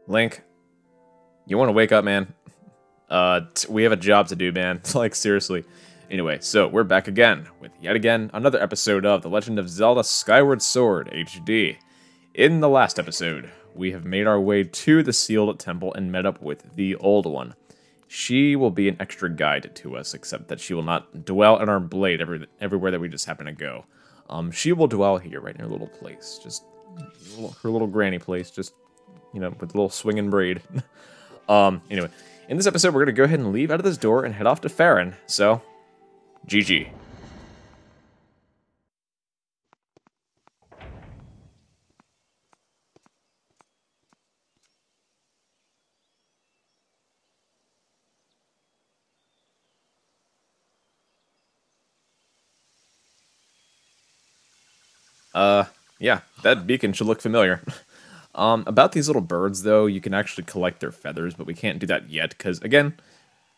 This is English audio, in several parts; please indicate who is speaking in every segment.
Speaker 1: Link, you want to wake up, man? We have a job to do, man. Like, seriously. Anyway, so we're back again with yet again another episode of The Legend of Zelda Skyward Sword HD. In the last episode, we have made our way to the sealed temple and met up with the old one. She will be an extra guide to us, except that she will not dwell in our blade everywhere that we just happen to go. She will dwell here, right in her little place. Just her little granny place, just, you know, with a little swinging braid. Anyway, in this episode, we're going to go ahead and leave out of this door and head off to Faron. So, GG. Yeah, that beacon should look familiar. About these little birds, though, you can actually collect their feathers, but we can't do that yet, because, again,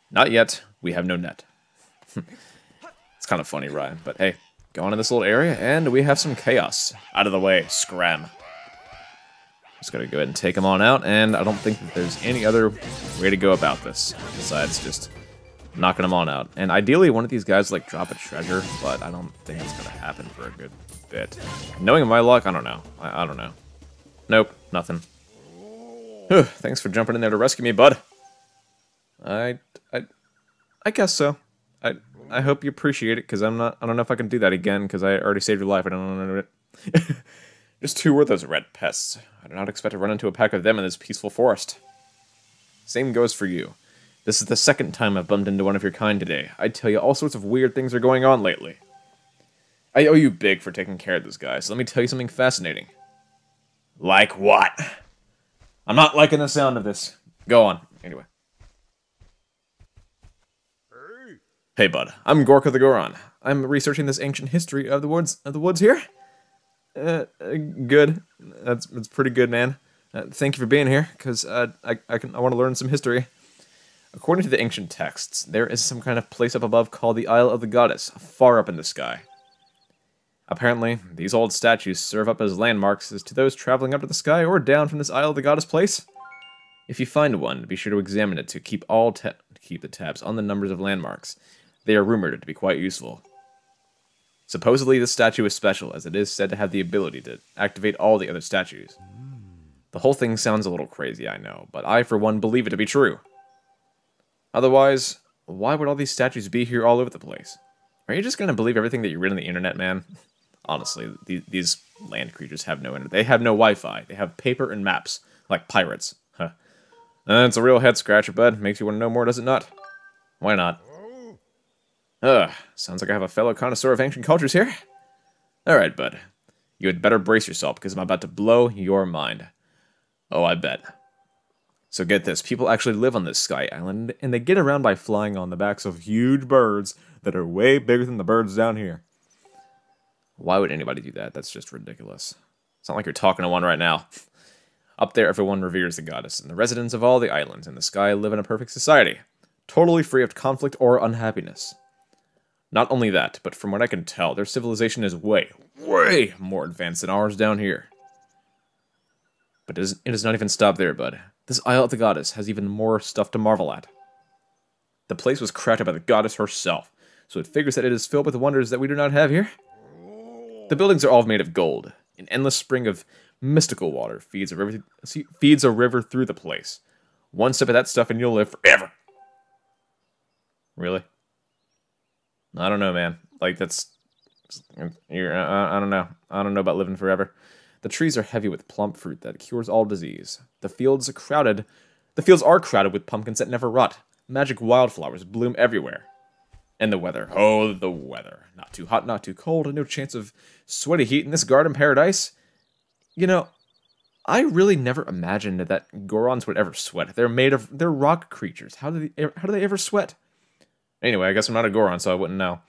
Speaker 1: not yet, we have no net. It's kind of funny, Ryan, but hey, go on in this little area, and we have some chaos. Out of the way, scram. Just gotta go ahead and take them on out, and I don't think that there's any other way to go about this, besides just knocking them on out. And ideally, one of these guys, like, drop a treasure, but I don't think it's gonna happen for a good bit. Knowing my luck, I don't know. I don't know. Nope, nothing. Whew, thanks for jumping in there to rescue me, bud. I guess so. I hope you appreciate it, because I don't know if I can do that again, because I already saved your life. I don't know it. Just two were those red pests. I do not expect to run into a pack of them in this peaceful forest. Same goes for you. This is the second time I've bumped into one of your kind today. I tell you, all sorts of weird things are going on lately. I owe you big for taking care of this guy, so let me tell you something fascinating. Like what? I'm not liking the sound of this. Go on. Anyway. Hey, bud. I'm Gorka the Goron. I'm researching this ancient history of the woods here. Good. That's pretty good, man. Thank you for being here, because I want to learn some history. According to the ancient texts, there is some kind of place up above called the Isle of the Goddess, far up in the sky. Apparently, these old statues serve up as landmarks as to those traveling up to the sky or down from this Isle of the Goddess place. If you find one, be sure to examine it to keep the tabs on the numbers of landmarks. They are rumored to be quite useful. Supposedly, this statue is special, as it is said to have the ability to activate all the other statues. The whole thing sounds a little crazy, I know, but I, for one, believe it to be true. Otherwise, why would all these statues be here all over the place? Are you just going to believe everything that you read on the internet, man? Honestly, these land creatures have no internet. They have no Wi-Fi. They have paper and maps, like pirates. Huh. It's a real head-scratcher, bud. Makes you want to know more, does it not? Why not? Sounds like I have a fellow connoisseur of ancient cultures here. Alright, bud. You had better brace yourself, because I'm about to blow your mind. Oh, I bet. So get this, people actually live on this sky island, and they get around by flying on the backs of huge birds that are way bigger than the birds down here. Why would anybody do that? That's just ridiculous. It's not like you're talking to one right now. Up there, everyone reveres the goddess, and the residents of all the islands in the sky live in a perfect society, totally free of conflict or unhappiness. Not only that, but from what I can tell, their civilization is way, way more advanced than ours down here. But it does not even stop there, bud. This Isle of the Goddess has even more stuff to marvel at. The place was crafted by the goddess herself, so it figures that it is filled with wonders that we do not have here. The buildings are all made of gold. An endless spring of mystical water feeds a river through the place. One sip of that stuff and you'll live forever. Really? I don't know, man. Like, that's... I don't know. I don't know about living forever. The trees are heavy with plump fruit that cures all disease. The fields are crowded with pumpkins that never rot. Magic wildflowers bloom everywhere. And the weather. Oh, the weather. Not too hot, not too cold, and no chance of sweaty heat in this garden paradise. You know, I really never imagined that Gorons would ever sweat. They're rock creatures. How do they ever sweat? Anyway, I guess I'm not a Goron, so I wouldn't know.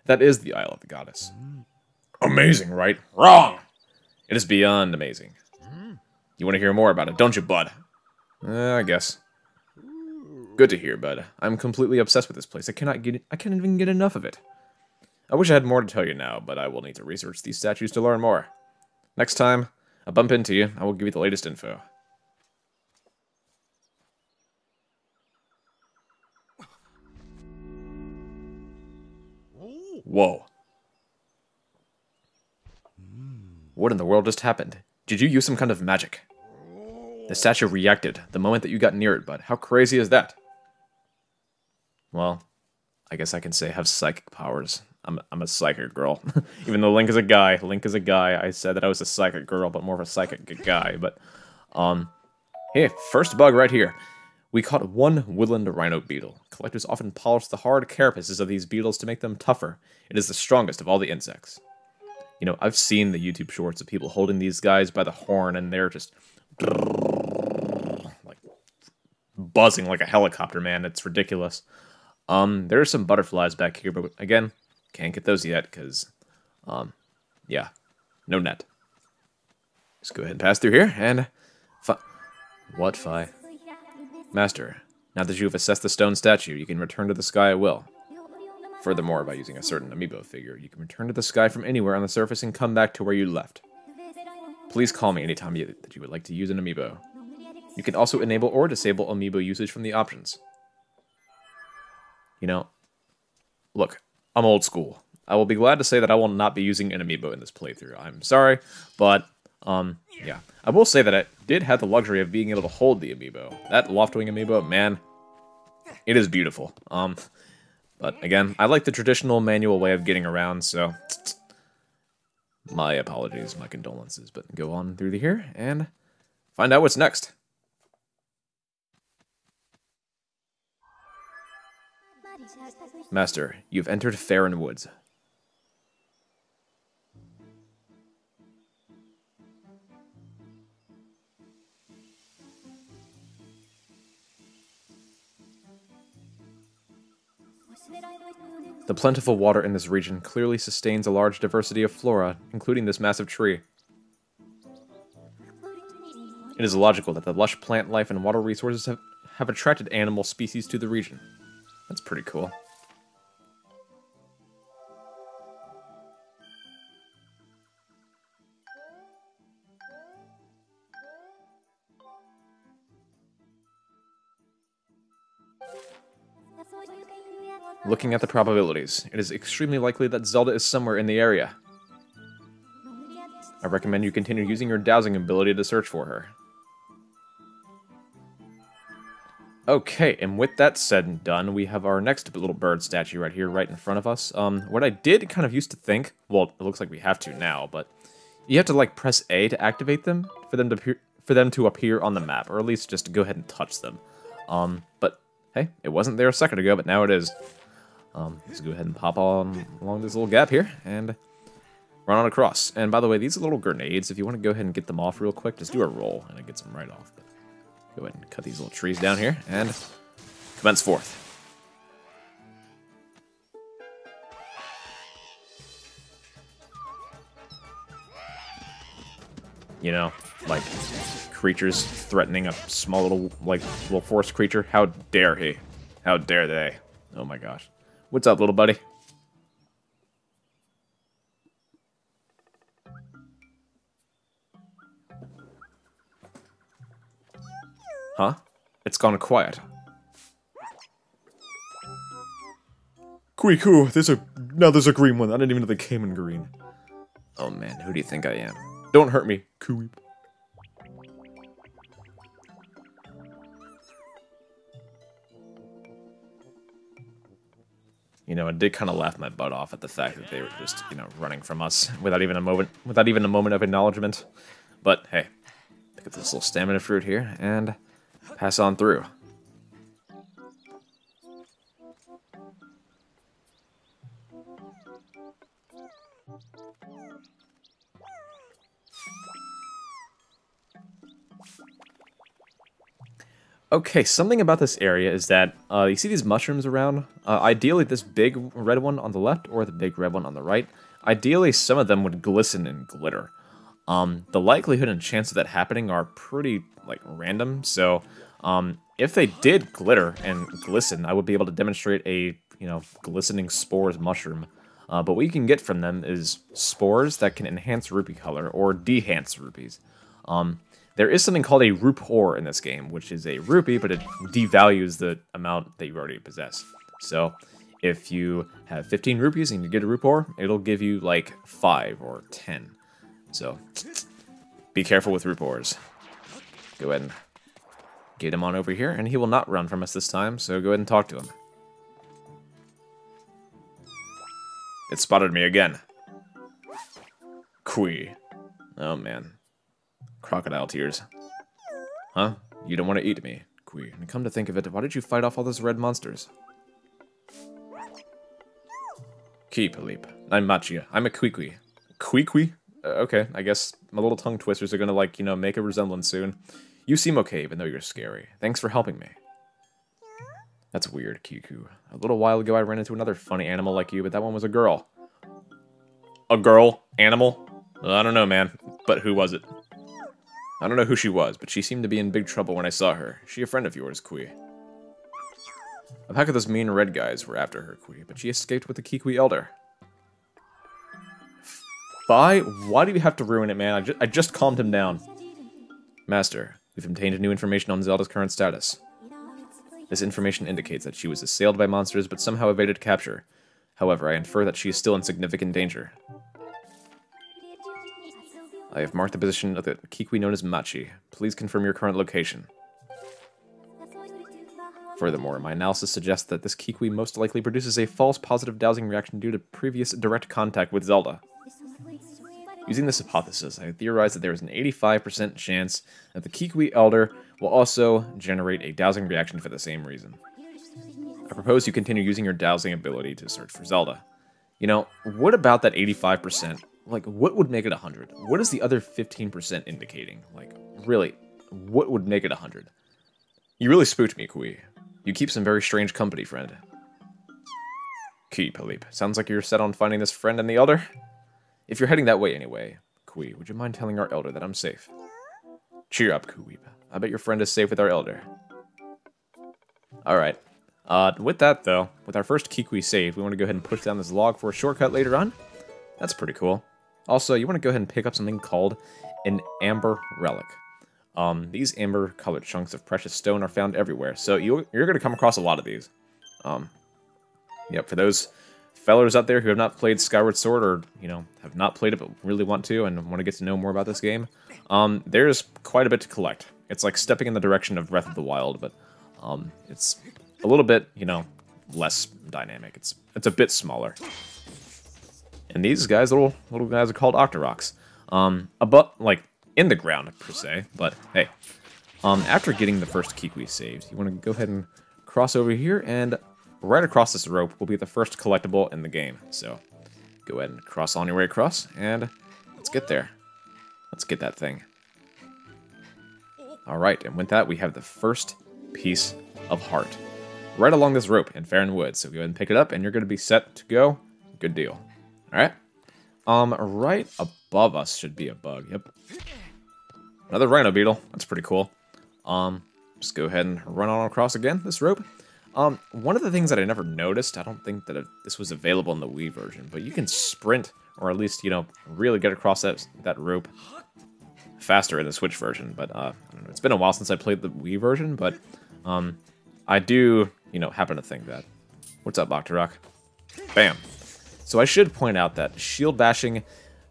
Speaker 1: That is the Isle of the Goddess. Amazing, right? Wrong! It is beyond amazing. You want to hear more about it, don't you, bud? I guess. Good to hear, bud. I'm completely obsessed with this place. I can't even get enough of it. I wish I had more to tell you now, but I will need to research these statues to learn more. Next time I bump into you, I will give you the latest info. Whoa. What in the world just happened? Did you use some kind of magic? The statue reacted the moment that you got near it, bud. How crazy is that? Well, I guess I can say I have psychic powers. I'm a psychic girl. Even though Link is a guy, I said that I was a psychic girl, but more of a psychic guy. But, hey, first bug right here. We caught one woodland rhino beetle. Collectors often polish the hard carapaces of these beetles to make them tougher. It is the strongest of all the insects. You know, I've seen the YouTube shorts of people holding these guys by the horn, and they're just like buzzing like a helicopter, man. It's ridiculous. There are some butterflies back here, but again, can't get those yet, because, yeah, no net. Just go ahead and pass through here, and... What, Fi? Master, now that you have assessed the stone statue, you can return to the sky at will. Furthermore, by using a certain amiibo figure, you can return to the sky from anywhere on the surface and come back to where you left. Please call me anytime that you would like to use an amiibo. You can also enable or disable amiibo usage from the options. You know, look, I'm old school. I will be glad to say that I will not be using an amiibo in this playthrough. I'm sorry, but, yeah. I will say that I did have the luxury of being able to hold the amiibo. That Loftwing amiibo, man, it is beautiful. But again, I like the traditional manual way of getting around, so my apologies, my condolences, but go on through here and find out what's next. Master, you've entered Faron Woods. The plentiful water in this region clearly sustains a large diversity of flora, including this massive tree. It is logical that the lush plant life and water resources have attracted animal species to the region. That's pretty cool. Looking at the probabilities, it is extremely likely that Zelda is somewhere in the area. I recommend you continue using your dowsing ability to search for her. Okay, and with that said and done, we have our next little bird statue right here, right in front of us. What I did kind of used to think, well, it looks like we have to now, but you have to like press A to activate them for them to appear on the map, or at least just to go ahead and touch them. But hey, it wasn't there a second ago, but now it is. Let's go ahead and pop on along this little gap here and run on across. And by the way, these little grenades, if you want to go ahead and get them off real quick, just do a roll and it gets them right off. But go ahead and cut these little trees down here and commence forth. You know, like creatures threatening a small little forest creature. How dare he? How dare they? Oh my gosh. What's up, little buddy? Huh? It's gone quiet. Kikwi, now there's a green one. I didn't even know they came in green. Oh man, who do you think I am? Don't hurt me, Kikwi. You know, I did kind of laugh my butt off at the fact that they were just, you know, running from us without even a moment of acknowledgement. But hey, pick up this little stamina fruit here and pass on through. Okay, something about this area is that, you see these mushrooms around? Ideally this big red one on the left or the big red one on the right. Ideally some of them would glisten and glitter. The likelihood and chance of that happening are pretty, like, random, so, if they did glitter and glisten, I would be able to demonstrate a, you know, glistening spores mushroom. But what you can get from them is spores that can enhance rupee color, or dehance rupees. There is something called a rupor in this game, which is a rupee, but it devalues the amount that you already possess. So, If you have 15 rupees and you get a rupor, it'll give you like 5 or 10. So, be careful with rupors. Go ahead and get him on over here, and he will not run from us this time, so go ahead and talk to him. It spotted me again. Kikwi. Oh man. Crocodile tears. Huh? You don't want to eat me, Kikwi. And come to think of it, why did you fight off all those red monsters? Keep, Leap. I'm Machi. I'm a Kikwi. Kikwi? Okay, I guess my little tongue twisters are gonna, like, you know, make a resemblance soon. You seem okay, even though you're scary. Thanks for helping me. That's weird, Kikwi. A little while ago I ran into another funny animal like you, but that one was a girl. A girl? Animal? I don't know, man. But who was it? I don't know who she was, but she seemed to be in big trouble when I saw her. Is she a friend of yours, Kikwi? A pack of those mean red guys were after her, Kikwi, but she escaped with the Kikwi Elder. Why do you have to ruin it, man? I just calmed him down. Master, we've obtained new information on Zelda's current status. This information indicates that she was assailed by monsters, but somehow evaded capture. However, I infer that she is still in significant danger. I have marked the position of the Kikwi known as Machi. Please confirm your current location. Furthermore, my analysis suggests that this Kikwi most likely produces a false positive dowsing reaction due to previous direct contact with Zelda. Using this hypothesis, I theorize that there is an 85% chance that the Kikwi Elder will also generate a dowsing reaction for the same reason. I propose you continue using your dowsing ability to search for Zelda. You know, what about that 85%? Like, what would make it 100? What is the other 15% indicating? Like, really, what would make it 100? You really spooked me, Kikwi. You keep some very strange company, friend. Keep, Leap. Sounds like you're set on finding this friend and the Elder? If you're heading that way anyway, Kikwi, would you mind telling our Elder that I'm safe? Cheer up, Kikwi. I bet your friend is safe with our Elder. Alright. With that, though, with our first Kikwi saved, we want to go ahead and push down this log for a shortcut later on. That's pretty cool. Also, you want to go ahead and pick up something called an Amber Relic. These amber-colored chunks of precious stone are found everywhere, so you're going to come across a lot of these. Yep, for those fellers out there who have not played Skyward Sword, or, you know, have not played it but really want to and want to get to know more about this game, there's quite a bit to collect. It's like stepping in the direction of Breath of the Wild, but it's a little bit, you know, less dynamic. It's a bit smaller. And these guys, little guys, are called Octoroks. Like, in the ground, per se, but hey. After getting the first Kikwi saved, you want to go ahead and cross over here, and right across this rope will be the first collectible in the game. So, go ahead and cross on your way across, and let's get there. Let's get that thing. Alright, and with that, we have the first piece of heart. Right along this rope in Faron Woods, so go ahead and pick it up, and you're going to be set to go. Good deal. Alright. Right above us should be a bug, yep. Another rhino beetle. That's pretty cool. Just go ahead and run on across again, this rope. One of the things that I never noticed, I don't think that this was available in the Wii version, but you can sprint, or at least, you know, really get across that rope faster in the Switch version. But, I don't know, it's been a while since I played the Wii version, but, I do, you know, happen to think that. What's up, Octorok? Bam. So I should point out that shield bashing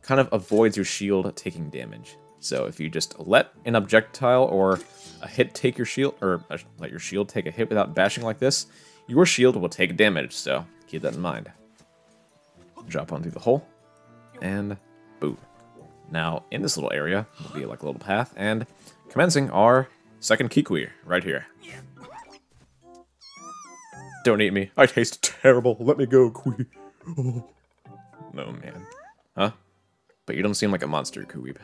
Speaker 1: kind of avoids your shield taking damage. So if you just let an objectile or a hit take your shield, or let your shield take a hit without bashing like this, your shield will take damage, so keep that in mind. Drop on through the hole, and boom. Now, in this little area, will be like a little path, and commencing our second Kikwi right here. Don't eat me. I taste terrible. Let me go, Kikwi. Oh. No, man. Huh? But you don't seem like a monster, Kikwi.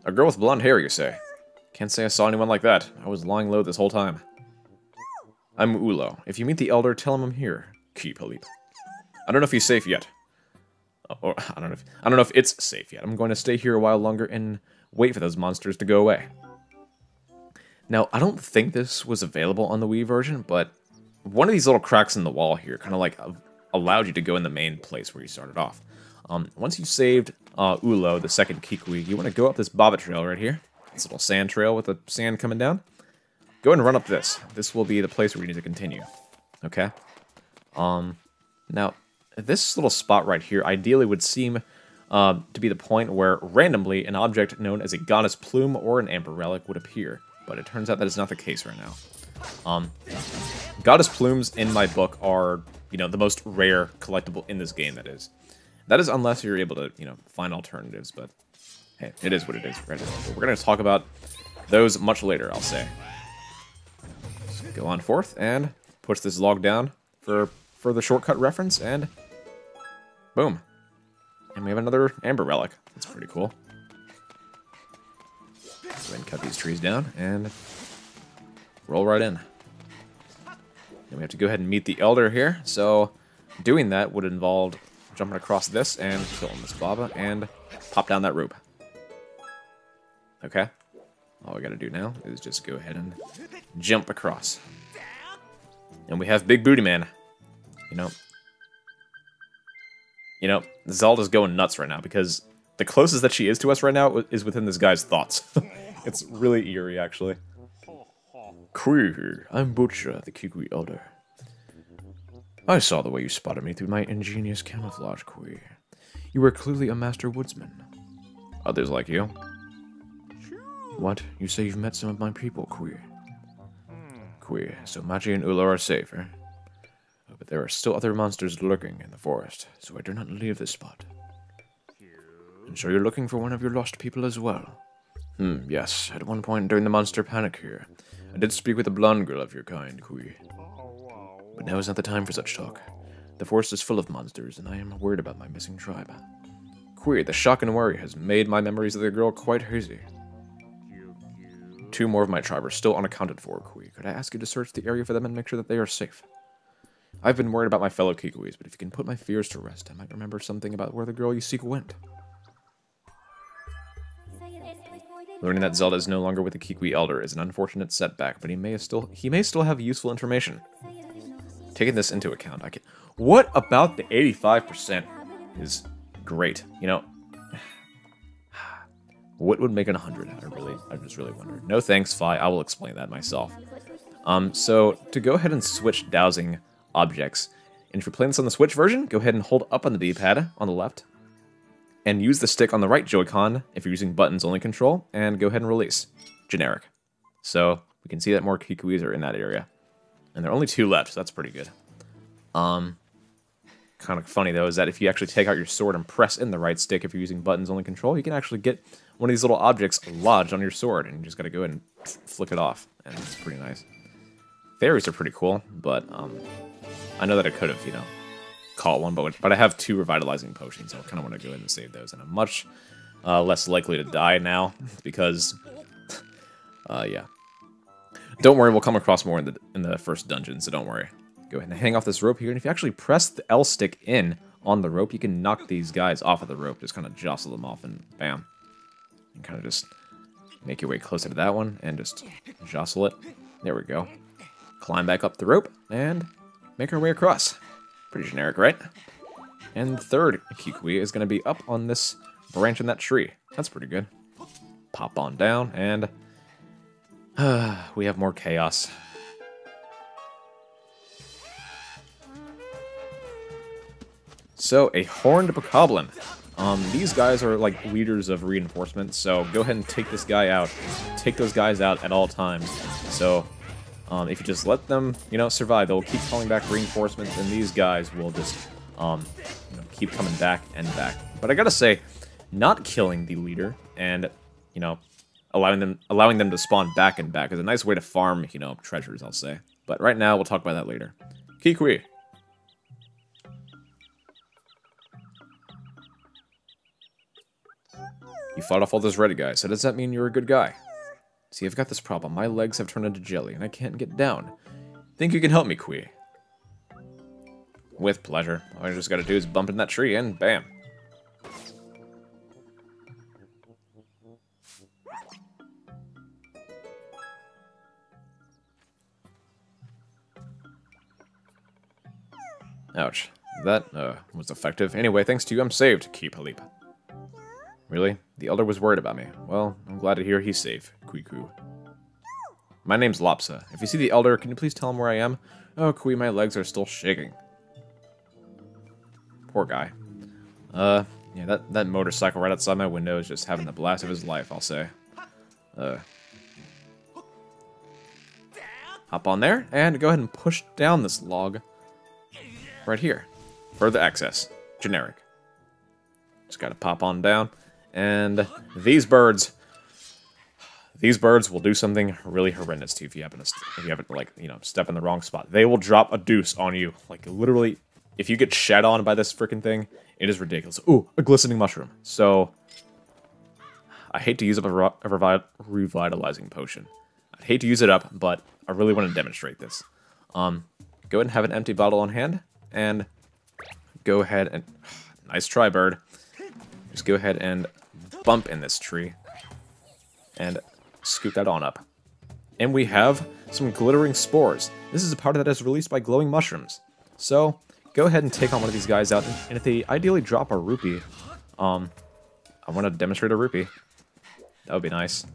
Speaker 1: A girl with blonde hair, you say? Can't say I saw anyone like that. I was lying low this whole time. I'm Oolo. If you meet the Elder, tell him I'm here. Keep, Leap. I don't know if he's safe yet. Or I don't know if it's safe yet. I'm going to stay here a while longer and wait for those monsters to go away. Now, I don't think this was available on the Wii version, but one of these little cracks in the wall here kind of like allowed you to go in the main place where you started off. Once you saved Oolo, the second Kikwi, you want to go up this bobbit trail right here. This little sand trail with the sand coming down. Go ahead and run up this. This will be the place where we need to continue. Okay? Now, this little spot right here ideally would seem to be the point where randomly an object known as a goddess plume or an amber relic would appear, but it turns out that is not the case right now. Goddess plumes in my book are, you know, the most rare collectible in this game, that is. That is unless you're able to, you know, find alternatives, but hey, it is what it is, right? We're going to talk about those much later, I'll say. Just go on forth and push this log down for further shortcut reference, and boom. And we have another amber relic. That's pretty cool. Go ahead and cut these trees down and roll right in. And we have to go ahead and meet the Elder here, so doing that would involve jumping across this and killing this Baba and pop down that rope. Okay. All we gotta do now is just go ahead and jump across. And we have Big Booty Man. You know, Zelda's going nuts right now because the closest that she is to us right now is within this guy's thoughts. It's really eerie, actually. Queer, I'm Butcher, the Kikwi Elder. I saw the way you spotted me through my ingenious camouflage, Queer. You were clearly a master woodsman. Others like you? What? You say you've met some of my people, Queer? Queer, so Machi and Oolo are safe, eh? But there are still other monsters lurking in the forest, so I do not leave this spot. And so you're looking for one of your lost people as well? Yes. At one point during the monster panic here, I did speak with a blonde girl of your kind, Kui. But now is not the time for such talk. The forest is full of monsters, and I am worried about my missing tribe. Kui, the shock and worry has made my memories of the girl quite hazy. 2 more of my tribe are still unaccounted for, Kui. Could I ask you to search the area for them and make sure that they are safe? I've been worried about my fellow Kikwis, but if you can put my fears to rest, I might remember something about where the girl you seek went. Learning that Zelda is no longer with the Kikwi Elder is an unfortunate setback, but he may still have useful information. Taking this into account, I can... What about the 85% is great? You know, what would make it 100? I just really wondered. No thanks, Fi. I will explain that myself. So to go ahead and switch dowsing objects, and if you're playing this on the Switch version, go ahead and hold up on the D-pad on the left, and use the stick on the right Joy-Con if you're using buttons-only control, and go ahead and release. Generic. So we can see that more Kikwis are in that area. And there are only 2 left, so that's pretty good. Kind of funny, though, is that if you actually take out your sword and press in the right stick if you're using buttons-only control, you can actually get one of these little objects lodged on your sword, and you just gotta go ahead and flick it off, and it's pretty nice. Fairies are pretty cool, but I know that I could have, you know, caught one, but I have 2 revitalizing potions, so I kind of want to go ahead and save those, and I'm much less likely to die now, because, yeah. Don't worry, we'll come across more in the first dungeon, so don't worry. Go ahead and hang off this rope here, and if you actually press the L stick in on the rope, you can knock these guys off of the rope, just kind of jostle them off, and bam. And kind of just make your way closer to that one, and just jostle it. There we go. Climb back up the rope, and make our way across. Pretty generic, right? And the third Kikwi is going to be up on this branch in that tree. That's pretty good. Pop on down, and we have more chaos. So, a horned bokoblin. These guys are like leaders of reinforcements, so go ahead and take this guy out. Take those guys out at all times. So, if you just let them, you know, survive, they'll keep calling back reinforcements, and these guys will just, you know, keep coming back and back. But I gotta say, not killing the leader and, you know, allowing them to spawn back and back is a nice way to farm, you know, treasures, I'll say. But right now, we'll talk about that later. Kikwi. You fought off all those red guys, so does that mean you're a good guy? See, I've got this problem. My legs have turned into jelly, and I can't get down. Think you can help me, Kui? With pleasure. All I just gotta do is bump in that tree, and bam. Ouch. That, was effective. Anyway, thanks to you, I'm saved. Keep a leap. Really? The Elder was worried about me. Well, I'm glad to hear he's safe. Kui-Ku. My name's Lopsa. If you see the Elder, can you please tell him where I am? Oh, Kui, my legs are still shaking. poor guy. Yeah, that motorcycle right outside my window is just having the blast of his life, I'll say. Hop on there, and go ahead and push down this log right here. Further access. Generic. Just gotta pop on down. And these birds will do something really horrendous to you if you happen to, like, you know, step in the wrong spot. They will drop a deuce on you. Like, literally, if you get shat on by this freaking thing, it is ridiculous. Ooh, a glistening mushroom. So, I hate to use up a revitalizing potion. I hate to use it up, but I really want to demonstrate this. Go ahead and have an empty bottle on hand, and go ahead and... Nice try, bird. Just go ahead and bump in this tree, and scoot that on up. And we have some glittering spores. This is a powder that is released by glowing mushrooms. So, go ahead and take on one of these guys out, and if they ideally drop a rupee, I want to demonstrate a rupee. That would be nice.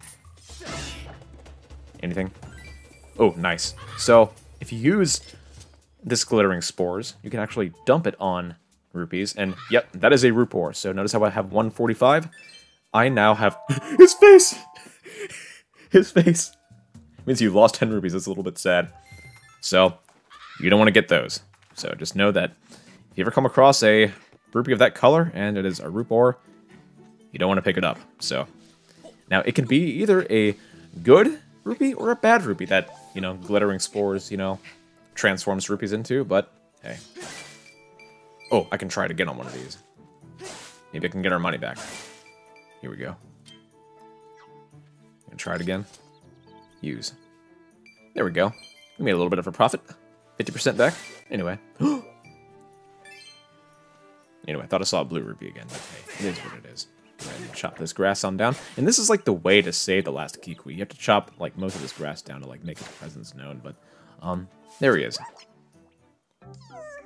Speaker 1: Anything? Oh, nice. So, if you use this glittering spores, you can actually dump it on rupees, and yep, that is a rupor. So notice how I have 145? I now have... His face! His face! Means you lost 10 rupees. That's a little bit sad. So, you don't want to get those. So just know that if you ever come across a rupee of that color, and it is a rupor, you don't want to pick it up. So, now it can be either a good rupee or a bad rupee that, you know, glittering spores, you know, transforms rupees into, but hey. Oh, I can try it again on one of these. Maybe I can get our money back. Here we go. And try it again. Use. There we go. We made a little bit of a profit. 50% back. Anyway. Anyway, I thought I saw a blue rupee again, but hey, it is what it is. Go ahead and chop this grass on down. And this is like the way to save the last Kikwi. You have to chop like most of this grass down to like make his presence known, but there he is.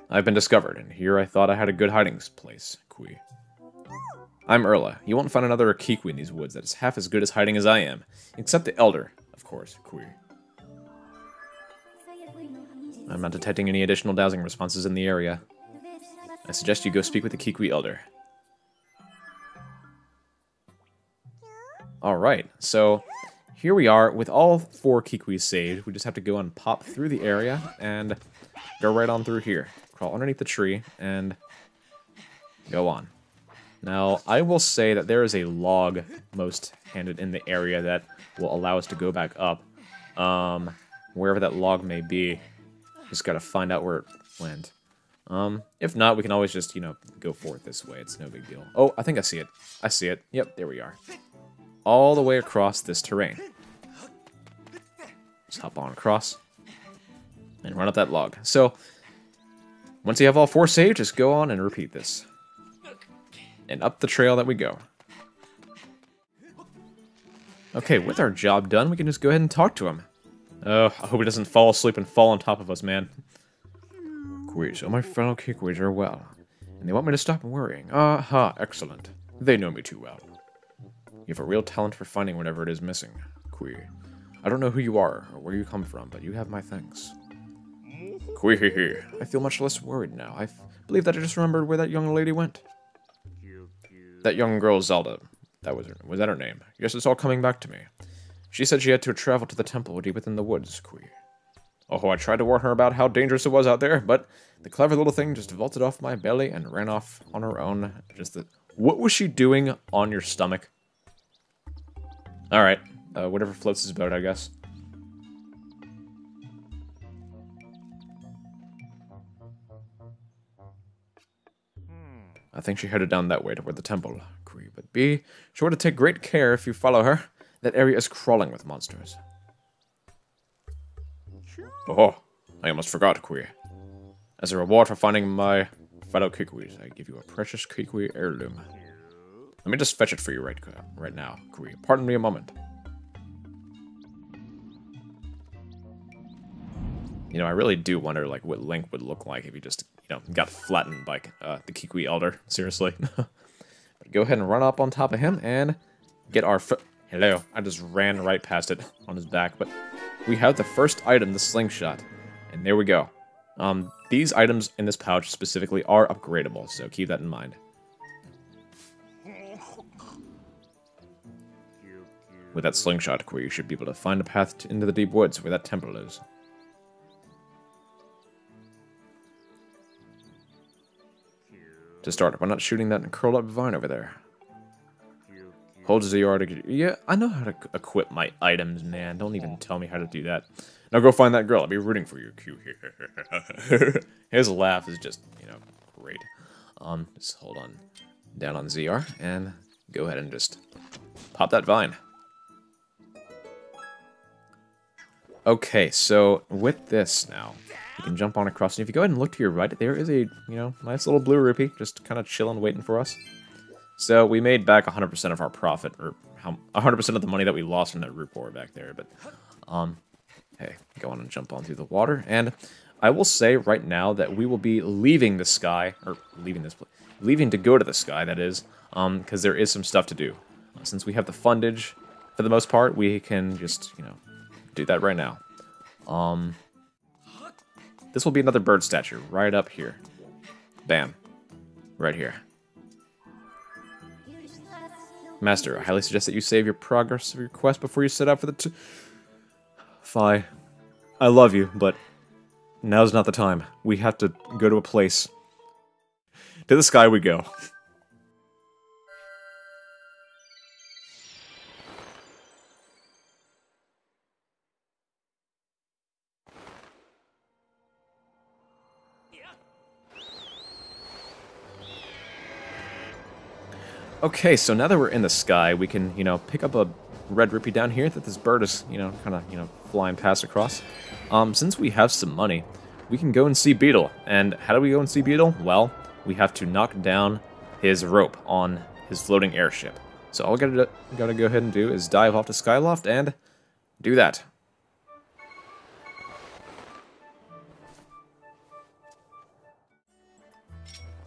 Speaker 1: I've been discovered, and here I thought I had a good hiding place, Kwi. I'm Erla. You won't find another Kikwi in these woods that is half as good as hiding as I am. Except the Elder, of course, Kwi. I'm not detecting any additional dowsing responses in the area. I suggest you go speak with the Kikwi Elder. Alright, so here we are with all 4 Kikwis saved. We just have to go and pop through the area and go right on through here. Crawl underneath the tree and go on. Now, I will say that there is a log most handed in the area that will allow us to go back up. Wherever that log may be. Just gotta find out where it went. If not, we can always just, you know, go for it this way. It's no big deal. Oh, I think I see it. I see it. Yep, there we are. All the way across this terrain. Just hop on across. And run up that log. So, once you have all 4 saved, just go on and repeat this. And up the trail that we go. Okay, with our job done, we can just go ahead and talk to him. Oh, I hope he doesn't fall asleep and fall on top of us, man. Kikwi, so my fellow Kikwis are well. And they want me to stop worrying. Aha, excellent. They know me too well. You have a real talent for finding whatever it is missing, Kikwi. I don't know who you are or where you come from, but you have my thanks. Kikwi, I feel much less worried now. I believe that I just remembered where that young lady went. That young girl, Zelda. Was that her name? Yes, it's all coming back to me. She said she had to travel to the temple deep within the woods, Kikwi. Oh, I tried to warn her about how dangerous it was out there, but the clever little thing just vaulted off my belly and ran off on her own. What was she doing on your stomach? Alright, whatever floats his boat, I guess. I think she headed down that way toward the temple, Kikwi, but be sure to take great care if you follow her. That area is crawling with monsters. Oh, I almost forgot, Kikwi. As a reward for finding my fellow Kikwis, I give you a precious Kikwi heirloom. Let me just fetch it for you right now, Kikwi. Pardon me a moment. You know, I really do wonder, like, what Link would look like if he just, you know, got flattened by the Kikwi Elder. Seriously. But go ahead and run up on top of him and get our Hello. I just ran right past it on his back, but we have the first item, the Slingshot. And there we go. These items in this pouch specifically are upgradable, so keep that in mind. With that slingshot core, you should be able to find a path into the deep woods where that temple is. To start, why not shooting that curled up vine over there? Hold ZR to get... Yeah, I know how to equip my items, man. Don't even tell me how to do that. Now go find that girl. I'll be rooting for you, Q. His laugh is just, you know, great. Just hold on down on ZR and go ahead and just pop that vine. Okay, so with this now, you can jump on across. And if you go ahead and look to your right, there is a, you know, nice little blue rupee just kind of chilling, waiting for us. So we made back 100% of our profit, or 100% of the money that we lost from that rupee back there. But, hey, go on and jump on through the water. And I will say right now that we will be leaving the sky, or leaving this place, leaving to go to the sky, that is, because there is some stuff to do. Since we have the fundage, for the most part, we can just, you know, do that right now. This will be another bird statue right up here. Bam. Right here. Master, I highly suggest that you save your progress of your quest before you set out for the Fi, I love you, but now's not the time. We have to go to a place. To the sky we go. Okay, so now that we're in the sky, we can, you know, pick up a red rupee down here that this bird is, you know, kind of, you know, flying past across. Since we have some money, we can go and see Beetle. And how do we go and see Beetle? Well, we have to knock down his rope on his floating airship. So all we gotta go ahead and do is dive off to Skyloft and do that.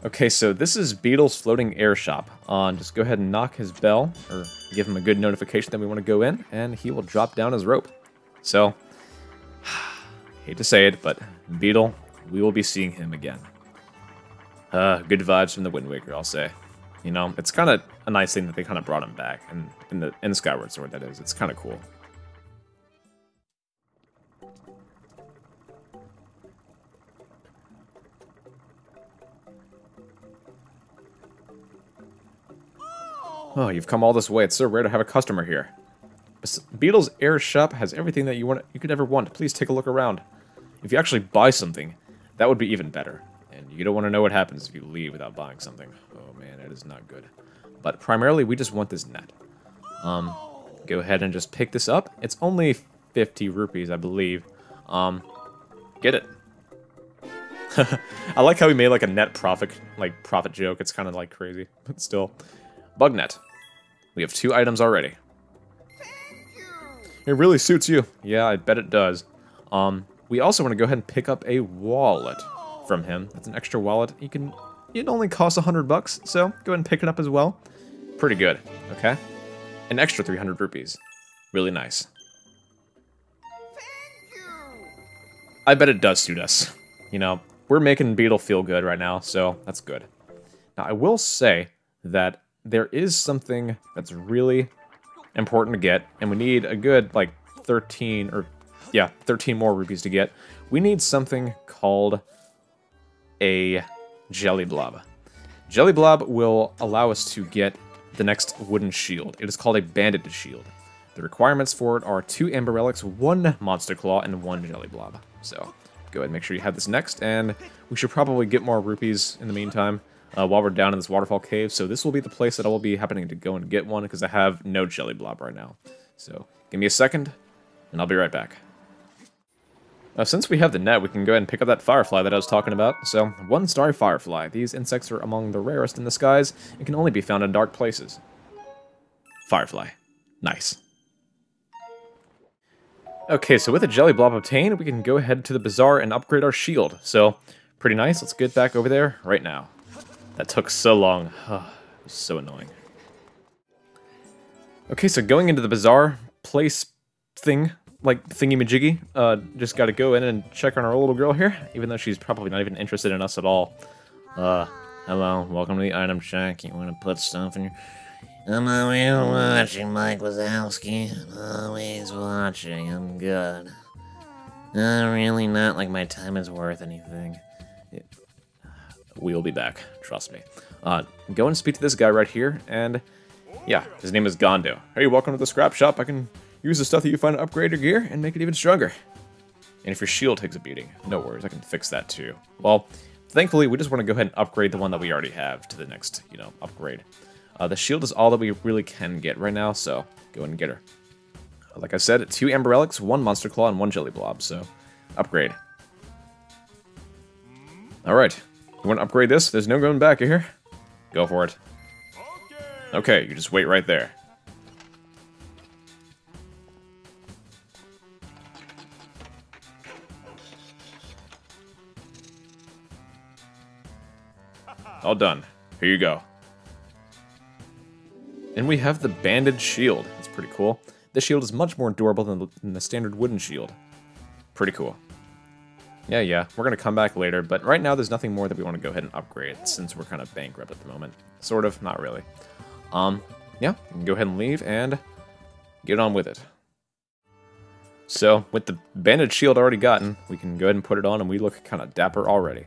Speaker 1: Okay, so this is Beetle's floating air shop. Just go ahead and knock his bell, or give him a good notification that we want to go in, and he will drop down his rope. So, hate to say it, but Beetle, we will be seeing him again. Good vibes from the Wind Waker, I'll say. You know, it's kind of a nice thing that they kind of brought him back, and in Skyward Sword, that is. It's kind of cool. Oh, you've come all this way. It's so rare to have a customer here. Beetle's air shop has everything that you could ever want. Please take a look around. If you actually buy something, that would be even better. And you don't want to know what happens if you leave without buying something. Oh man, that is not good. But primarily, we just want this net. Go ahead and just pick this up. It's only 50 rupees, I believe. Get it. I like how we made like a net profit joke. It's kind of like crazy, but still. Bug net. We have 2 items already. It really suits you. Yeah, I bet it does. We also want to go ahead and pick up a wallet from him. That's an extra wallet. It only costs 100 bucks, so go ahead and pick it up as well. Pretty good, okay? An extra 300 rupees. Really nice. I bet it does suit us. You know, we're making Beetle feel good right now, so that's good. Now, I will say that there is something that's really important to get, and we need a good, like, 13 more rupees to get. We need something called a Jelly Blob. Jelly Blob will allow us to get the next wooden shield. It is called a Banded Shield. The requirements for it are 2 Amber Relics, 1 Monster Claw, and 1 Jelly Blob. So, go ahead and make sure you have this next, and we should probably get more rupees in the meantime. While we're down in this waterfall cave, so this will be the place that I will be happening to go and get one, because I have no Jelly Blob right now. So, give me a second, and I'll be right back. Since we have the net, we can go ahead and pick up that firefly that I was talking about. So, 1-star firefly. These insects are among the rarest in the skies, and can only be found in dark places. Firefly. Nice. Okay, so with a Jelly Blob obtained, we can go ahead to the bazaar and upgrade our shield. So, pretty nice. Let's get back over there right now. That took so long. It was so annoying. Okay, so going into the bazaar place thing, like, thingy-majiggy. Just gotta go in and check on our little girl here, even though she's probably not even interested in us at all. Hello, welcome to the item shack. You wanna put stuff in your... I'm always watching, Mike Wazowski. Always watching, I'm good. Really not like my time is worth anything. We'll be back, trust me. Go and speak to this guy right here, and yeah, his name is Gondo. Hey, welcome to the scrap shop. I can use the stuff that you find to upgrade your gear and make it even stronger. And if your shield takes a beating, no worries, I can fix that too. Well, thankfully, we just want to go ahead and upgrade the one that we already have to the next, upgrade. The shield is all that we really can get right now, so go ahead and get her. Like I said, 2 Amber Relics, 1 Monster Claw, and 1 Jelly Blob, so upgrade. Alright, you want to upgrade this? There's no going back here. Go for it. Okay, you just wait right there. All done. Here you go. And we have the banded shield. That's pretty cool. This shield is much more durable than the standard wooden shield. Pretty cool. Yeah, we're going to come back later, but right now there's nothing more that we want to go ahead and upgrade, since we're kind of bankrupt at the moment. Sort of, not really. Yeah, we can go ahead and leave and get on with it. So, with the banded shield already gotten, we can go ahead and put it on, and we look kind of dapper already.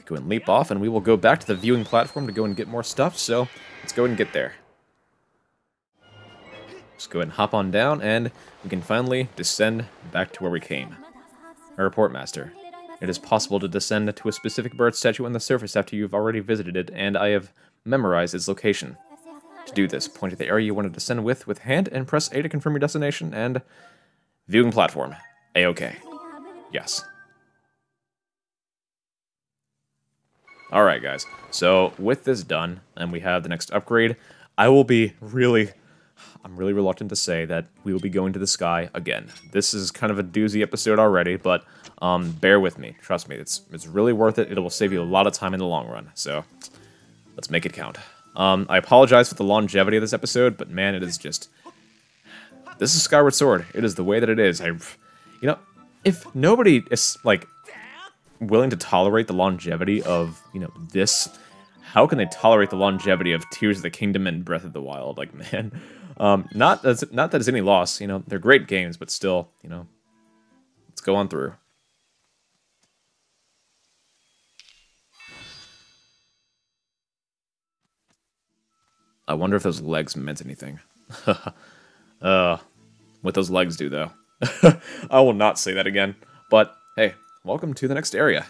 Speaker 1: Go and leap off, and we will go back to the viewing platform to go and get more stuff, so let's go ahead and get there. Let's go ahead and hop on down, and we can finally descend back to where we came. A report master. It is possible to descend to a specific bird statue on the surface after you've already visited it, and I have memorized its location. To do this, point at the area you want to descend with hand, and press A to confirm your destination, and... viewing platform. A-OK. Yes. Alright, guys. So, with this done, and we have the next upgrade, I'm really reluctant to say that we will be going to the sky again. This is kind of a doozy episode already, but bear with me. Trust me, it's really worth it. It will save you a lot of time in the long run, so let's make it count. I apologize for the longevity of this episode, but man, it is just... This is Skyward Sword. It is the way that it is. If nobody is, like, willing to tolerate the longevity of, this, how can they tolerate the longevity of Tears of the Kingdom and Breath of the Wild? Like, man, not that it's any loss, they're great games, but still, let's go on through. I wonder if those legs meant anything. What those legs do, though. I will not say that again. But, hey, welcome to the next area.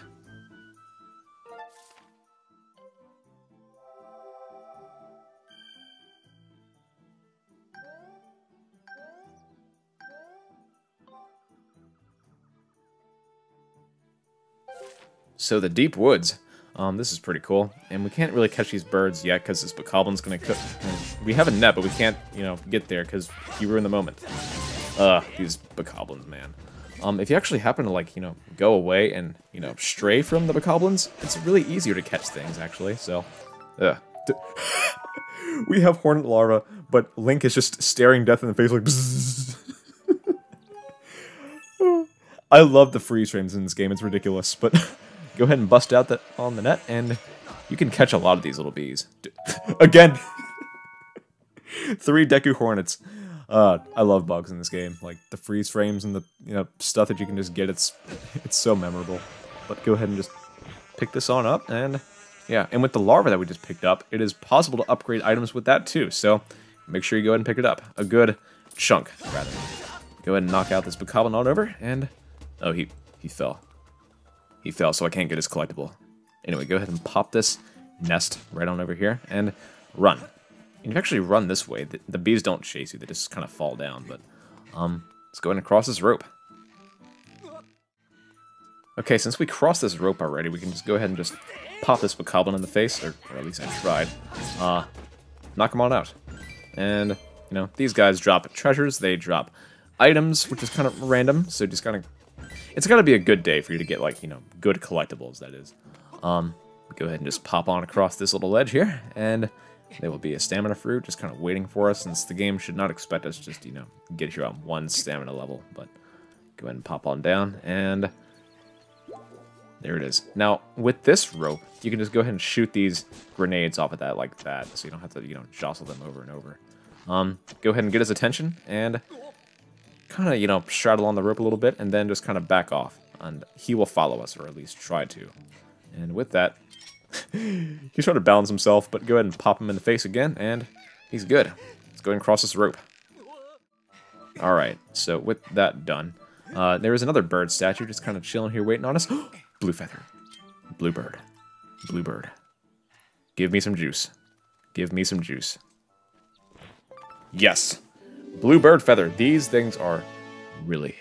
Speaker 1: So, the Deep Woods. This is pretty cool, and we can't really catch these birds yet because this Bocoblin's gonna cook. We have a net, but we can't, get there because you ruined the moment. These Bokoblins, man. If you actually happen to, like, go away and, stray from the Bokoblins, it's really easier to catch things, actually, so... We have Hornet Larva, but Link is just staring death in the face like... Bzzz. I love the freeze frames in this game, it's ridiculous, but... Go ahead and bust out on the net, and you can catch a lot of these little bees. Again! 3 Deku Hornets. I love bugs in this game. Like, the freeze frames and the, stuff that you can just get, it's so memorable. But go ahead and just pick this on up, and yeah. And with the larva that we just picked up, it is possible to upgrade items with that too, so make sure you go ahead and pick it up. A good chunk, rather. Go ahead and knock out this Bokoblin on over, and... Oh, he fell. He fell, so I can't get his collectible. Anyway, go ahead and pop this nest right on over here, and run. You can actually run this way. The bees don't chase you, they just kind of fall down, but... let's go ahead and cross this rope. Okay, since we crossed this rope already, we can just go ahead and just pop this Bokoblin in the face, or at least I tried. Knock him on out. And, these guys drop treasures, they drop items, which is kind of random, so just kind of... It's gotta be a good day for you to get, like, good collectibles, that is. Go ahead and just pop on across this little ledge here, and there will be a stamina fruit just kind of waiting for us, since the game should not expect us just, get here on 1 stamina level, but, Go ahead and pop on down, and there it is. Now, with this rope, you can just go ahead and shoot these grenades off of that like that, so you don't have to, you know, jostle them over and over. Go ahead and get his attention, and kind of, you know, straddle on the rope a little bit, and then just kind of back off, and he will follow us, or at least try to. And with that, he's trying to balance himself, but go ahead and pop him in the face again, and he's good. Let's go ahead and cross this rope. Alright, so with that done, there is another bird statue just kind of chilling here waiting on us. Blue feather. Blue bird. Blue bird. Give me some juice. Give me some juice. Yes! Blue bird feather. These things are really,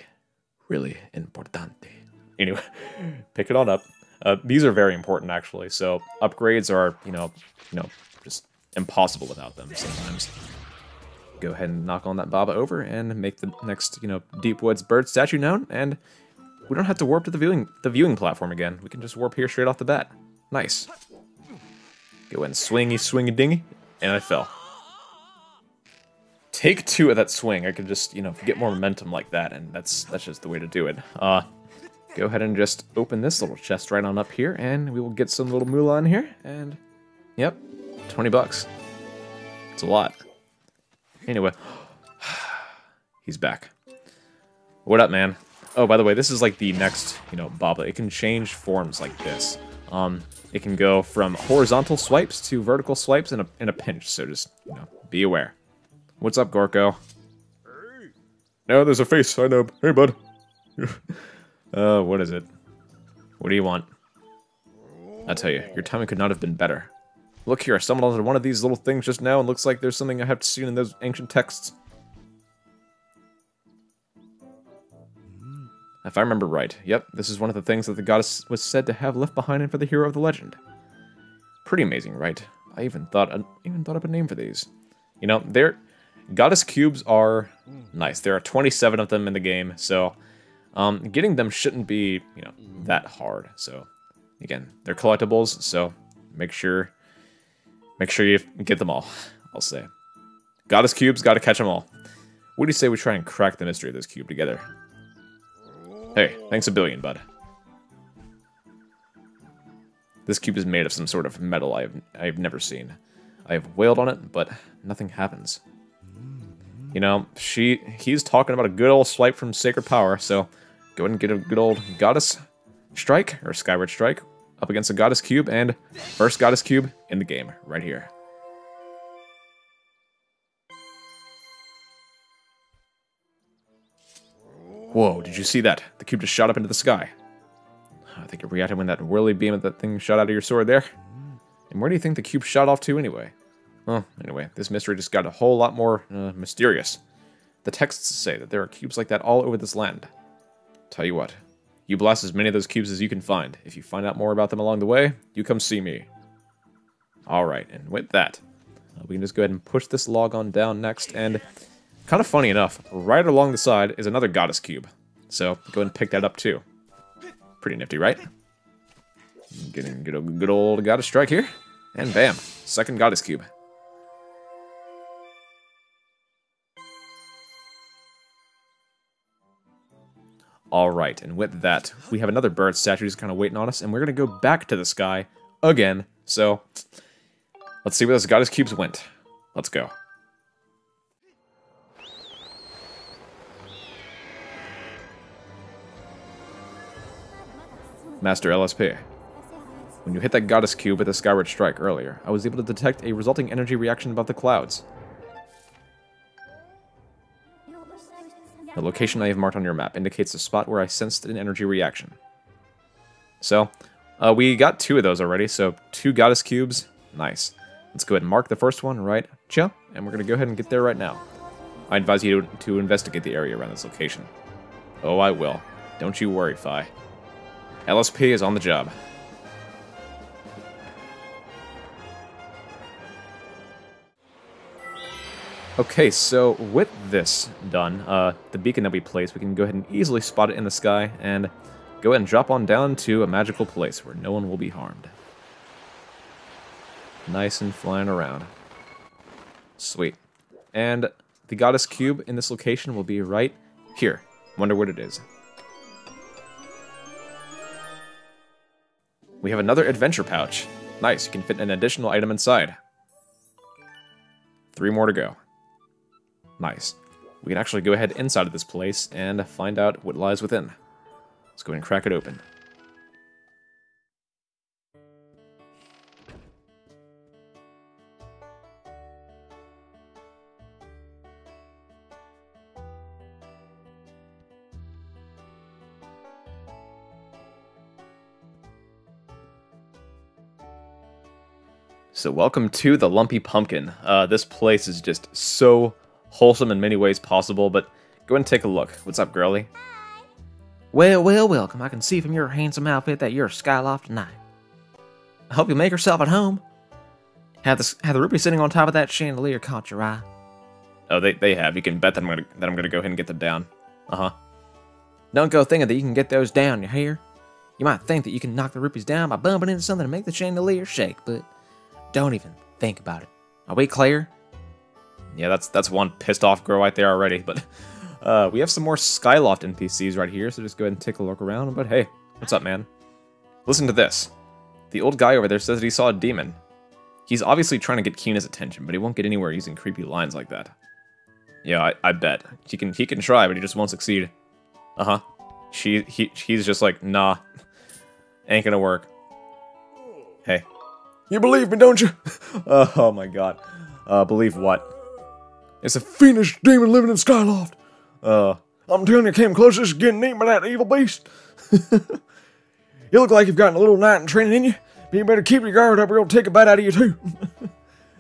Speaker 1: really importante. Anyway, pick it on up. These are very important, actually, so upgrades are, you know, just impossible without them sometimes. Go ahead and knock on that Baba over and make the next, you know, Deep Woods bird statue known, and we don't have to warp to the viewing platform again. We can just warp here straight off the bat. Nice. Go ahead and swingy dingy, and I fell. Take 2 of that swing. I could just, you know, get more momentum like that, and that's just the way to do it. Go ahead and just open this little chest right on up here, and we will get some little moolah in here, and yep, 20 bucks. It's a lot. Anyway, he's back. What up, man? Oh, by the way, this is like the next, you know, Baba. It can change forms like this. It can go from horizontal swipes to vertical swipes in a pinch, so just, you know, be aware. What's up, Gorko? No, there's a face, I know. Hey, bud. What is it? What do you want? I tell you, your timing could not have been better. Look here, I stumbled onto one of these little things just now, and looks like there's something I have seen in those ancient texts. If I remember right, yep, this is one of the things that the goddess was said to have left behind for the hero of the legend. Pretty amazing, right? I even thought up a name for these. You know, goddess cubes are nice. There are 27 of them in the game, so getting them shouldn't be, you know, that hard. So again, they're collectibles, so make sure you get them all, I'll say. Goddess cubes, gotta catch them all. What do you say we try and crack the mystery of this cube together? Hey, thanks a billion, bud. This cube is made of some sort of metal I've never seen. I have wailed on it, but nothing happens. You know, he's talking about a good old swipe from Sacred Power, so go ahead and get a good old Goddess Strike, or Skyward Strike, up against a Goddess Cube, and first Goddess Cube in the game, right here. Whoa, did you see that? The cube just shot up into the sky. I think it reacted when that whirly beam of that thing shot out of your sword there. And where do you think the cube shot off to anyway? Well, anyway, this mystery just got a whole lot more mysterious. The texts say that there are cubes like that all over this land. Tell you what, you blast as many of those cubes as you can find. If you find out more about them along the way, you come see me. Alright, and with that, we can just go ahead and push this log on down next, and kind of funny enough, right along the side is another Goddess Cube. So, go ahead and pick that up too. Pretty nifty, right? Get a good old Goddess Strike here, and bam, second Goddess Cube. Alright, and with that, we have another bird statue just kind of waiting on us, and we're going to go back to the sky again. So, let's see where those Goddess Cubes went. Let's go. Master LSP. When you hit that Goddess Cube with the Skyward Strike earlier, I was able to detect a resulting energy reaction above the clouds. The location I have marked on your map indicates the spot where I sensed an energy reaction. So, we got 2 of those already, so 2 Goddess Cubes. Nice. Let's go ahead and mark the first one right here, and we're going to go ahead and get there right now. I advise you to investigate the area around this location. Oh, I will. Don't you worry, Fi. LSP is on the job. Okay, so with this done, the beacon that we placed, we can go ahead and easily spot it in the sky, and go ahead and drop on down to a magical place where no one will be harmed. Nice and flying around. Sweet. And the Goddess Cube in this location will be right here. Wonder what it is. We have another adventure pouch. Nice, you can fit an additional item inside. 3 more to go. Nice. We can actually go ahead inside of this place and find out what lies within. Let's go ahead and crack it open. So welcome to the Lumpy Pumpkin. This place is just so wholesome in many ways possible, but go ahead and take a look. What's up, girlie?
Speaker 2: Well, welcome. I can see from your handsome outfit that you're a Skyloft tonight. I hope you make yourself at home. Have the rupee sitting on top of that chandelier caught your eye?
Speaker 1: Oh, they have. You can bet that I'm gonna go ahead and get them down.
Speaker 2: Don't go thinking that you can get those down, you hear? You might think that you can knock the rupees down by bumping into something to make the chandelier shake, but don't even think about it. Are we clear?
Speaker 1: Yeah, that's one pissed off girl right there already, but we have some more Skyloft NPCs right here, so just go ahead and take a look around. But hey, what's up, man? Listen to this. The old guy over there says that he saw a demon. He's obviously trying to get Kina's attention, but he won't get anywhere using creepy lines like that. Yeah, I bet. He can try, but he just won't succeed. He's just like, nah, ain't gonna work. Hey. You believe me, don't you? Oh my god. Believe what? It's a fiendish demon living in Skyloft. I'm telling you, I came close to getting eaten by that evil beast. You look like you've gotten a little knight in training in you, but you better keep your guard up or he'll take a bite out of you too.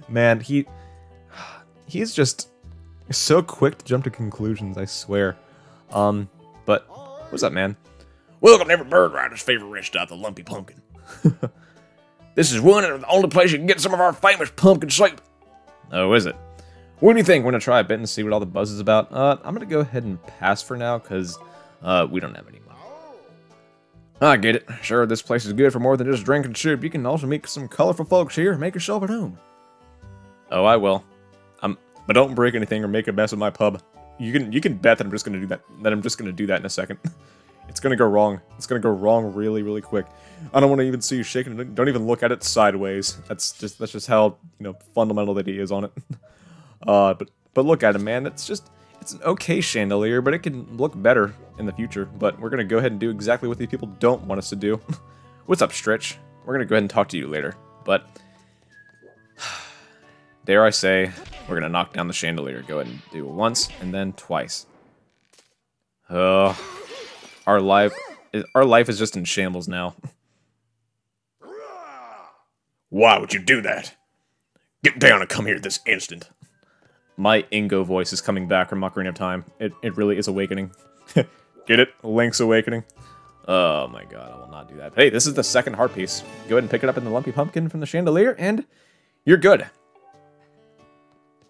Speaker 1: Man, he's just so quick to jump to conclusions, I swear. But, what's up, man?
Speaker 3: Welcome to every bird rider's favorite rest stop, the Lumpy Pumpkin. This is one and the only place you can get some of our famous pumpkin soup.
Speaker 1: Oh, is it? What do you think? Want to try a bit and see what all the buzz is about? I'm gonna go ahead and pass for now, because we don't have any money. I get it. Sure, this place is good for more than just drinking soup. You can also meet some colorful folks here. Make yourself at home. Oh, I will. But don't break anything or make a mess of my pub. You can bet that I'm just gonna do that. That I'm just gonna do that in a second. It's gonna go wrong. It's gonna go wrong really, really quick. I don't want to even see you shaking it. Don't even look at it sideways. That's just how, you know, fundamental that he is on it. But look at him, man. It's an okay chandelier, but it can look better in the future. But we're gonna go ahead and do exactly what these people don't want us to do. What's up, Stritch? We're gonna go ahead and talk to you later. But dare I say, we're gonna knock down the chandelier. Go ahead and do it once and then twice. Our life is just in shambles now.
Speaker 3: Why would you do that? Get down and come here this instant.
Speaker 1: My Ingo voice is coming back from Ocarina of Time. It really is awakening. Get it? Link's awakening. Oh my god, I will not do that. Hey, this is the second heart piece. Go ahead and pick it up in the Lumpy Pumpkin from the chandelier, and you're good.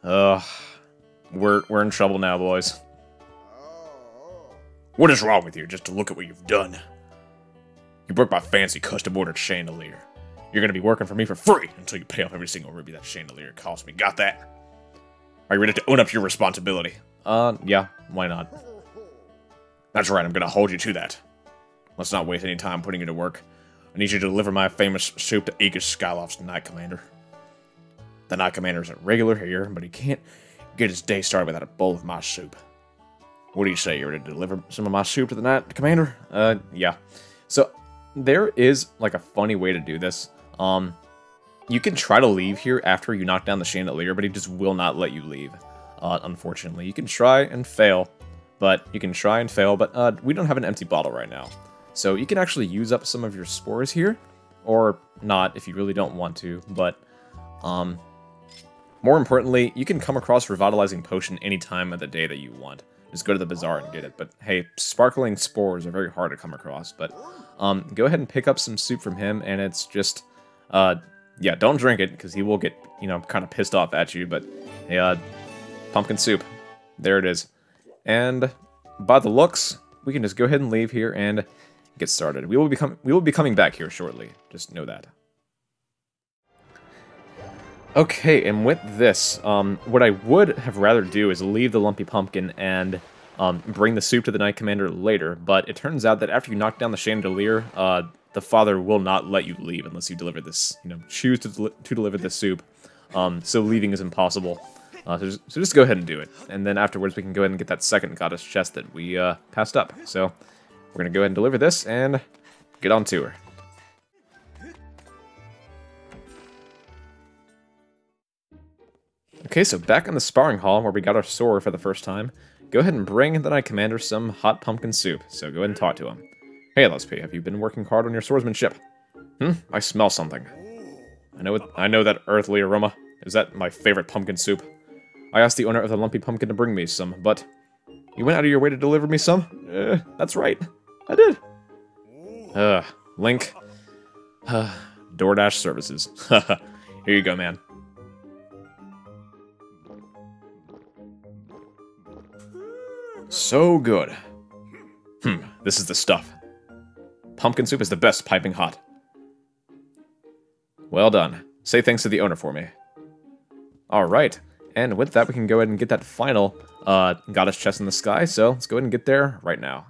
Speaker 1: We're in trouble now, boys.
Speaker 3: What is wrong with you, just to look at what you've done? You broke my fancy custom-ordered chandelier. You're gonna be working for me for free until you pay off every single rupee that chandelier cost me. Got that? Are you ready to own up to your responsibility?
Speaker 1: Yeah, why not?
Speaker 3: That's right, I'm gonna hold you to that. Let's not waste any time putting you to work. I need you to deliver my famous soup to Aegis Skyloft's Knight Commander. The Knight Commander isn't regular here, but he can't get his day started without a bowl of my soup. What do you say? You ready to deliver some of my soup to the Knight Commander?
Speaker 1: Yeah. So, there is, like, a funny way to do this. You can try to leave here after you knock down the chandelier, but he just will not let you leave, unfortunately. You can try and fail, but we don't have an empty bottle right now. So you can actually use up some of your spores here, or not if you really don't want to, but, more importantly, you can come across Revitalizing Potion any time of the day that you want. Just go to the bazaar and get it. But hey, sparkling spores are very hard to come across. But go ahead and pick up some soup from him, and it's just, yeah, don't drink it, because he will get, you know, kind of pissed off at you. But hey, pumpkin soup. There it is. And by the looks, we can just go ahead and leave here and get started. We will be coming back here shortly. Just know that. Okay, and with this, what I would have rather do is leave the Lumpy Pumpkin and bring the soup to the Knight Commander later, but it turns out that after you knock down the chandelier, the father will not let you leave unless you deliver this, choose to deliver this soup. So leaving is impossible. So just go ahead and do it. And then afterwards we can go ahead and get that second goddess chest that we passed up. So we're going to go ahead and deliver this and get on to her. Okay, so back in the sparring hall where we got our sword for the first time, go ahead and bring the Knight Commander some hot pumpkin soup. So go ahead and talk to him. Hey, Lopsa, have you been working hard on your swordsmanship? I smell something. I know that earthly aroma. Is that my favorite pumpkin soup? I asked the owner of the Lumpy Pumpkin to bring me some, but you went out of your way to deliver me some? That's right. I did. Link. Doordash services. Here you go, man. So good. This is the stuff. Pumpkin soup is the best, piping hot. Well done. Say thanks to the owner for me. Alright, and with that we can go ahead and get that final goddess chest in the sky, so let's go ahead and get there right now.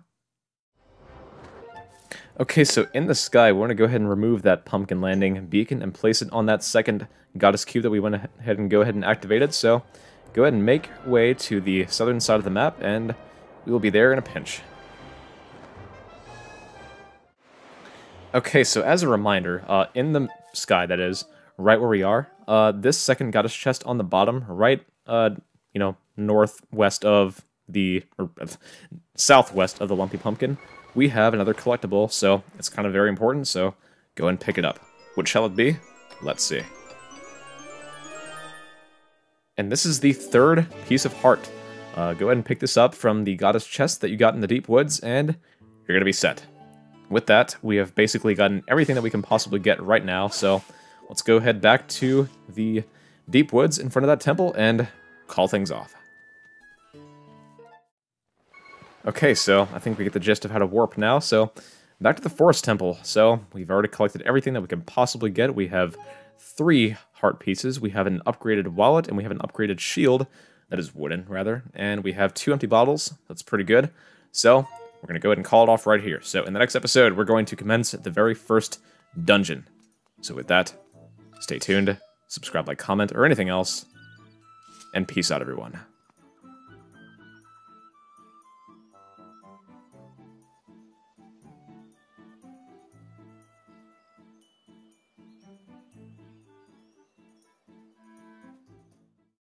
Speaker 1: Okay, so in the sky, we want to go ahead and remove that pumpkin landing beacon and place it on that second goddess cube that we went ahead and go ahead and activated, so go ahead and make way to the southern side of the map, and we will be there in a pinch. Okay, so as a reminder, in the sky, that is, right where we are, this second goddess chest on the bottom, right, northwest of the, or southwest of the Lumpy Pumpkin, we have another collectible, so it's kind of very important, so go and pick it up. What shall it be? Let's see. And this is the third piece of heart. Go ahead and pick this up from the goddess chest that you got in the deep woods, and you're gonna be set. With that, we have basically gotten everything that we can possibly get right now, so let's go head back to the deep woods in front of that temple and call things off. Okay, so I think we get the gist of how to warp now, so back to the forest temple. So we've already collected everything that we can possibly get. We have 3 heart pieces, we have an upgraded wallet, and we have an upgraded shield, that is wooden, rather, and we have 2 empty bottles. That's pretty good. So we're going to go ahead and call it off right here. So in the next episode, we're going to commence the very first dungeon. So with that, stay tuned, subscribe, like, comment, or anything else, and peace out, everyone.